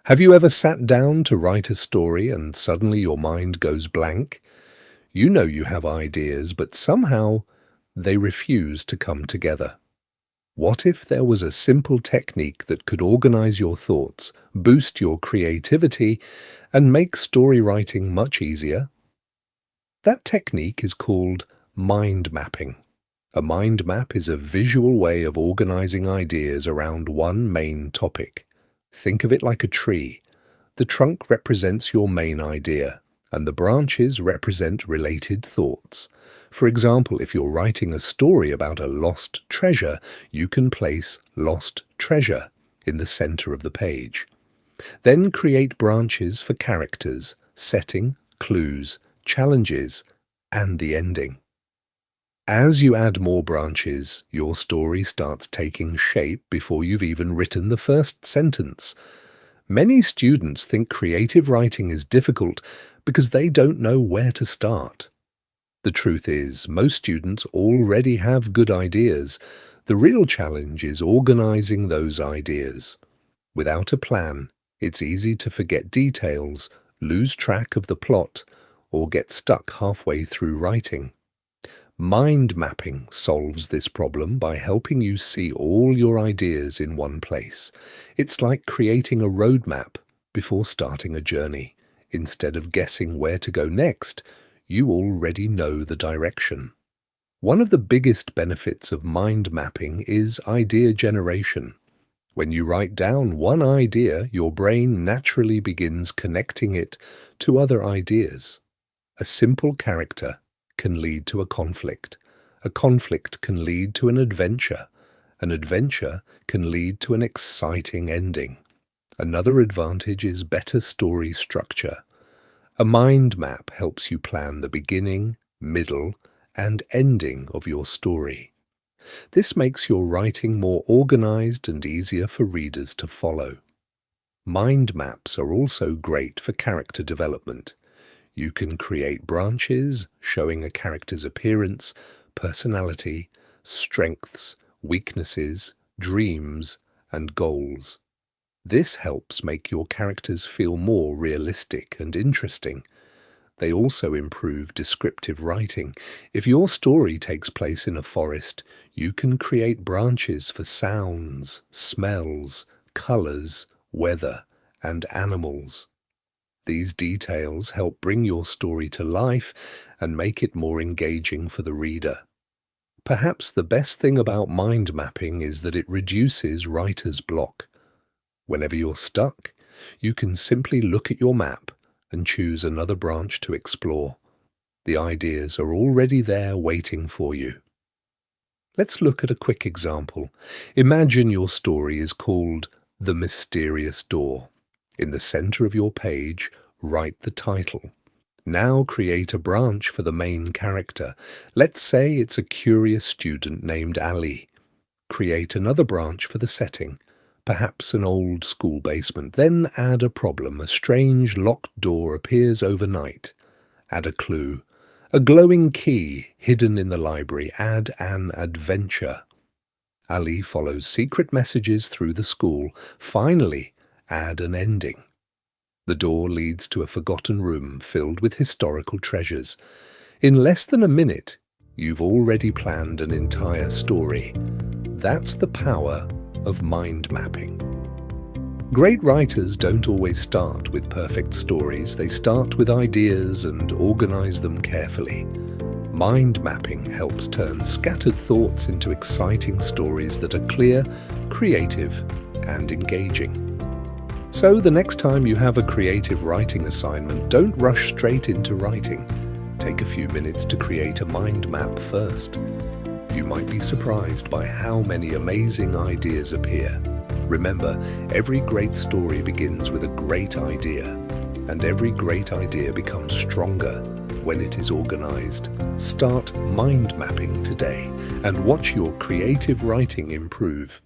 Have you ever sat down to write a story and suddenly your mind goes blank? You know you have ideas, but somehow they refuse to come together. What if there was a simple technique that could organize your thoughts, boost your creativity, and make story writing much easier? That technique is called mind mapping. A mind map is a visual way of organizing ideas around one main topic. Think of it like a tree. The trunk represents your main idea, and the branches represent related thoughts. For example, if you're writing a story about a lost treasure, you can place lost treasure in the center of the page. Then create branches for characters, setting, clues, challenges, and the ending. As you add more branches, your story starts taking shape before you've even written the first sentence. Many students think creative writing is difficult because they don't know where to start. The truth is, most students already have good ideas. The real challenge is organizing those ideas. Without a plan, it's easy to forget details, lose track of the plot, or get stuck halfway through writing. Mind mapping solves this problem by helping you see all your ideas in one place. It's like creating a roadmap before starting a journey. Instead of guessing where to go next, you already know the direction. One of the biggest benefits of mind mapping is idea generation. When you write down one idea, your brain naturally begins connecting it to other ideas. A simple character can lead to a conflict. A conflict can lead to an adventure. An adventure can lead to an exciting ending. Another advantage is better story structure. A mind map helps you plan the beginning, middle, and ending of your story. This makes your writing more organized and easier for readers to follow. Mind maps are also great for character development. You can create branches showing a character's appearance, personality, strengths, weaknesses, dreams, and goals. This helps make your characters feel more realistic and interesting. They also improve descriptive writing. If your story takes place in a forest, you can create branches for sounds, smells, colors, weather, and animals. These details help bring your story to life and make it more engaging for the reader. Perhaps the best thing about mind mapping is that it reduces writer's block. Whenever you're stuck, you can simply look at your map and choose another branch to explore. The ideas are already there waiting for you. Let's look at a quick example. Imagine your story is called The Mysterious Door. In the center of your page, write the title. Now create a branch for the main character. Let's say it's a curious student named Ali. Create another branch for the setting, perhaps an old school basement. Then add a problem. A strange locked door appears overnight. Add a clue. A glowing key hidden in the library. Add an adventure. Ali follows secret messages through the school. Finally, add an ending. The door leads to a forgotten room filled with historical treasures. In less than a minute, you've already planned an entire story. That's the power of mind mapping. Great writers don't always start with perfect stories. They start with ideas and organize them carefully. Mind mapping helps turn scattered thoughts into exciting stories that are clear, creative, and engaging. So the next time you have a creative writing assignment, don't rush straight into writing. Take a few minutes to create a mind map first. You might be surprised by how many amazing ideas appear. Remember, every great story begins with a great idea, and every great idea becomes stronger when it is organized. Start mind mapping today and watch your creative writing improve.